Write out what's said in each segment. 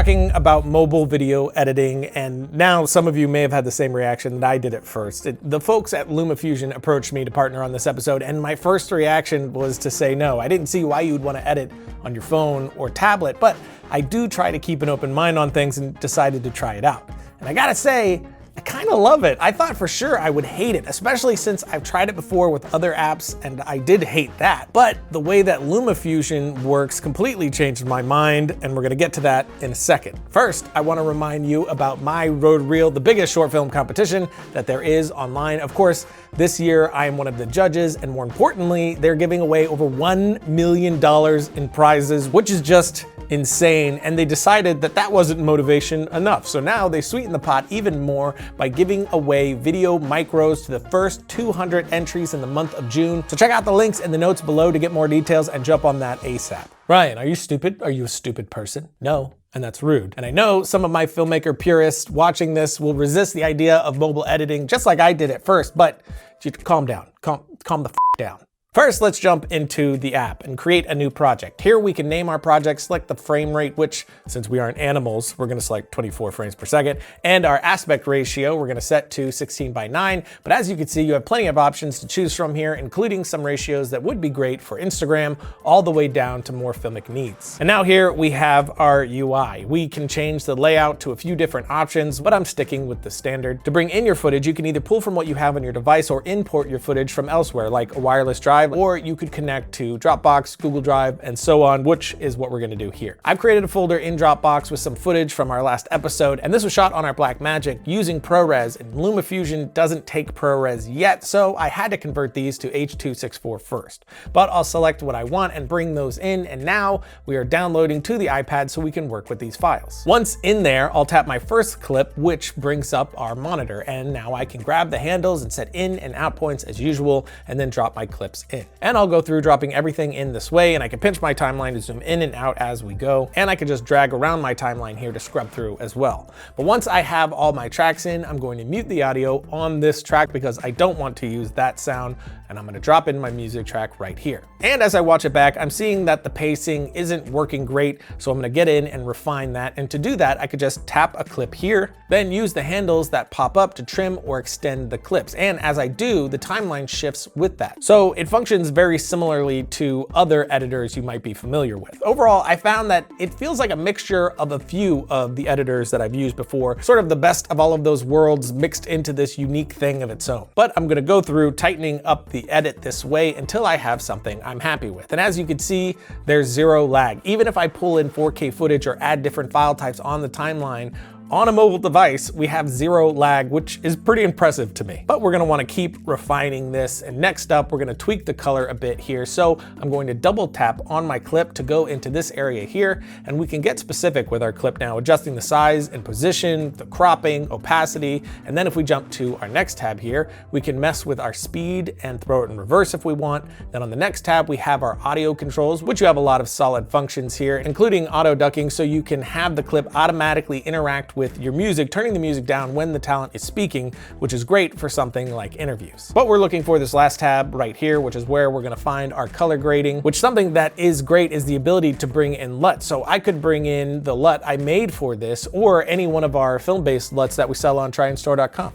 talking about mobile video editing, and now some of you may have had the same reaction that I did at first. The folks at LumaFusion approached me to partner on this episode, and my first reaction was to say no. I didn't see why you'd want to edit on your phone or tablet, but I do try to keep an open mind on things and decided to try it out. And I gotta say, I kind of love it. I thought for sure I would hate it, especially since I've tried it before with other apps and I did hate that. But the way that LumaFusion works completely changed my mind, and we're gonna get to that in a second. First, I wanna remind you about my Road Reel, the biggest short film competition that there is online. Of course, this year I am one of the judges, and more importantly, they're giving away over $1 million in prizes, which is just insane, and they decided that that wasn't motivation enough. So now they sweeten the pot even more by giving away video micros to the first 200 entries in the month of June. So check out the links in the notes below to get more details and jump on that ASAP. Ryan, are you stupid? Are you a stupid person? No. And that's rude. And I know some of my filmmaker purists watching this will resist the idea of mobile editing just like I did at first, but you calm down, calm the f down. First, let's jump into the app and create a new project. Here we can name our project, select the frame rate, which, since we aren't animals, we're gonna select 24 frames per second, and our aspect ratio, we're gonna set to 16:9. But as you can see, you have plenty of options to choose from here, including some ratios that would be great for Instagram, all the way down to more filmic needs. And now here we have our UI. We can change the layout to a few different options, but I'm sticking with the standard. To bring in your footage, you can either pull from what you have on your device or import your footage from elsewhere, like a wireless drive, or you could connect to Dropbox, Google Drive, and so on, which is what we're gonna do here. I've created a folder in Dropbox with some footage from our last episode, and this was shot on our Blackmagic using ProRes, and LumaFusion doesn't take ProRes yet, so I had to convert these to H.264 first. But I'll select what I want and bring those in, and now we are downloading to the iPad so we can work with these files. Once in there, I'll tap my first clip, which brings up our monitor, and now I can grab the handles and set in and out points as usual, and then drop my clips in. And I'll go through dropping everything in this way, and I can pinch my timeline to zoom in and out as we go, and I can just drag around my timeline here to scrub through as well. But once I have all my tracks in, I'm going to mute the audio on this track because I don't want to use that sound, and I'm gonna drop in my music track right here. And as I watch it back, I'm seeing that the pacing isn't working great, so I'm gonna get in and refine that. And to do that, I could just tap a clip here, then use the handles that pop up to trim or extend the clips. And as I do, the timeline shifts with that. So it functions very similarly to other editors you might be familiar with. Overall, I found that it feels like a mixture of a few of the editors that I've used before, sort of the best of all of those worlds mixed into this unique thing of its own. But I'm gonna go through tightening up the edit this way until I have something I'm happy with. And as you can see, there's zero lag. Even if I pull in 4K footage or add different file types on the timeline, on a mobile device, we have zero lag, which is pretty impressive to me. But we're gonna wanna keep refining this. And next up, we're gonna tweak the color a bit here. So I'm going to double tap on my clip to go into this area here. And we can get specific with our clip now, adjusting the size and position, the cropping, opacity. And then if we jump to our next tab here, we can mess with our speed and throw it in reverse if we want. Then on the next tab, we have our audio controls, which you have a lot of solid functions here, including auto ducking, so you can have the clip automatically interact with your music, turning the music down when the talent is speaking, which is great for something like interviews. But we're looking for this last tab right here, which is where we're gonna find our color grading, which something that is great is the ability to bring in LUTs. So I could bring in the LUT I made for this, or any one of our film-based LUTs that we sell on tryandstore.com.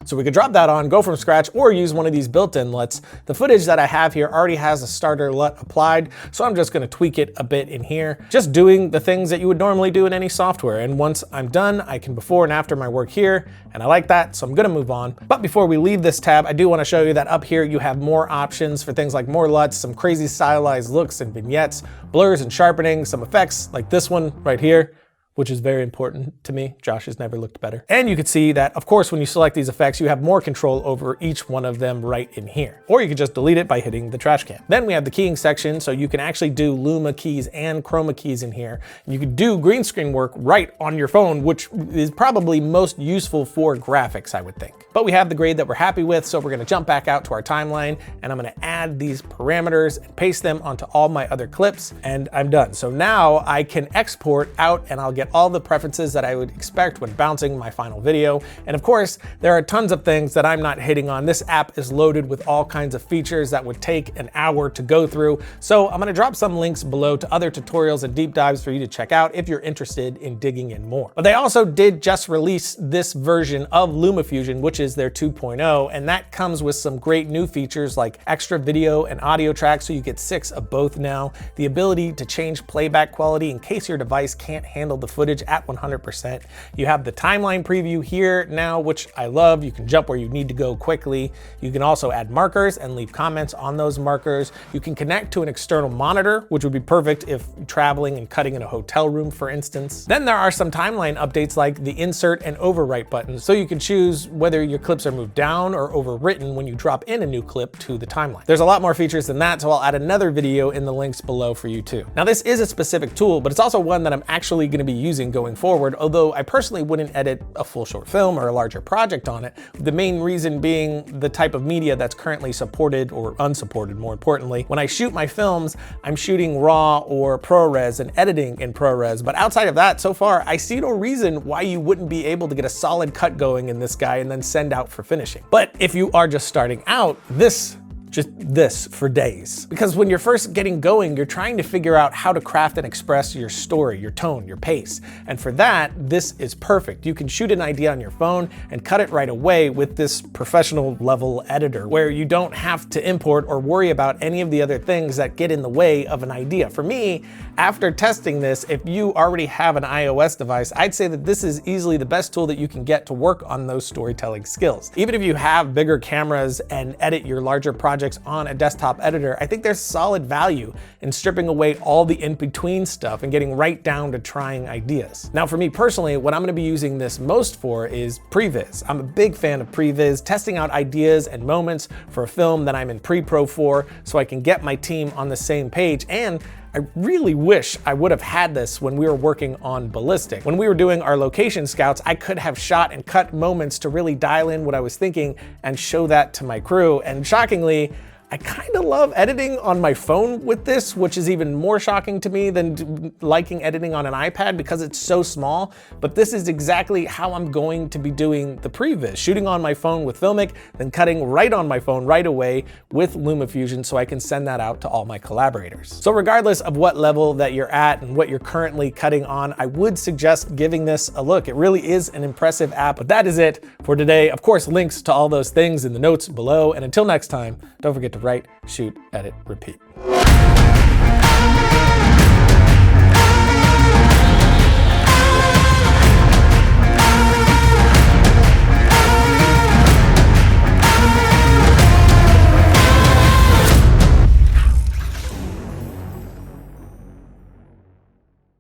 So we could drop that on, go from scratch, or use one of these built-in LUTs. The footage that I have here already has a starter LUT applied, so I'm just gonna tweak it a bit in here, just doing the things that you would normally do in any software. And once I'm done, I can before and after my work here, and I like that, so I'm gonna move on. But before we leave this tab, I do wanna show you that up here you have more options for things like more LUTs, some crazy stylized looks and vignettes, blurs and sharpening, some effects like this one right here, which is very important to me. Josh has never looked better. And you can see that, of course, when you select these effects, you have more control over each one of them right in here. Or you could just delete it by hitting the trash can. Then we have the keying section, so you can actually do Luma keys and chroma keys in here. You can do green screen work right on your phone, which is probably most useful for graphics, I would think. But we have the grade that we're happy with, so we're gonna jump back out to our timeline, and I'm gonna add these parameters and paste them onto all my other clips, and I'm done. So now I can export out, and I'll get get all the preferences that I would expect when bouncing my final video. And of course, there are tons of things that I'm not hitting on. This app is loaded with all kinds of features that would take an hour to go through. So I'm gonna drop some links below to other tutorials and deep dives for you to check out if you're interested in digging in more. But they also did just release this version of LumaFusion, which is their 2.0, and that comes with some great new features like extra video and audio tracks, so you get 6 of both now, the ability to change playback quality in case your device can't handle the footage at 100%. You have the timeline preview here now, which I love. You can jump where you need to go quickly. You can also add markers and leave comments on those markers. You can connect to an external monitor, which would be perfect if traveling and cutting in a hotel room, for instance. Then there are some timeline updates like the insert and overwrite buttons, so you can choose whether your clips are moved down or overwritten when you drop in a new clip to the timeline. There's a lot more features than that, so I'll add another video in the links below for you too. Now this is a specific tool, but it's also one that I'm actually going to be using going forward, although I personally wouldn't edit a full short film or a larger project on it. The main reason being the type of media that's currently supported or unsupported, more importantly. When I shoot my films, I'm shooting RAW or ProRes and editing in ProRes, but outside of that, so far, I see no reason why you wouldn't be able to get a solid cut going in this guy and then send out for finishing. But if you are just starting out, just this for days. Because when you're first getting going, you're trying to figure out how to craft and express your story, your tone, your pace. And for that, this is perfect. You can shoot an idea on your phone and cut it right away with this professional level editor where you don't have to import or worry about any of the other things that get in the way of an idea. For me, after testing this, if you already have an iOS device, I'd say that this is easily the best tool that you can get to work on those storytelling skills. Even if you have bigger cameras and edit your larger projects on a desktop editor, I think there's solid value in stripping away all the in-between stuff and getting right down to trying ideas. Now for me personally, what I'm gonna be using this most for is previs. I'm a big fan of previs, testing out ideas and moments for a film that I'm in pre-pro for so I can get my team on the same page. And I really wish I would have had this when we were working on Ballistic. When we were doing our location scouts, I could have shot and cut moments to really dial in what I was thinking and show that to my crew. And shockingly, I kind of love editing on my phone with this, which is even more shocking to me than liking editing on an iPad because it's so small. But this is exactly how I'm going to be doing the previs, shooting on my phone with Filmic, then cutting right on my phone right away with LumaFusion so I can send that out to all my collaborators. So regardless of what level that you're at and what you're currently cutting on, I would suggest giving this a look. It really is an impressive app, but that is it for today. Of course, links to all those things in the notes below. And until next time, don't forget to write, shoot, edit, repeat.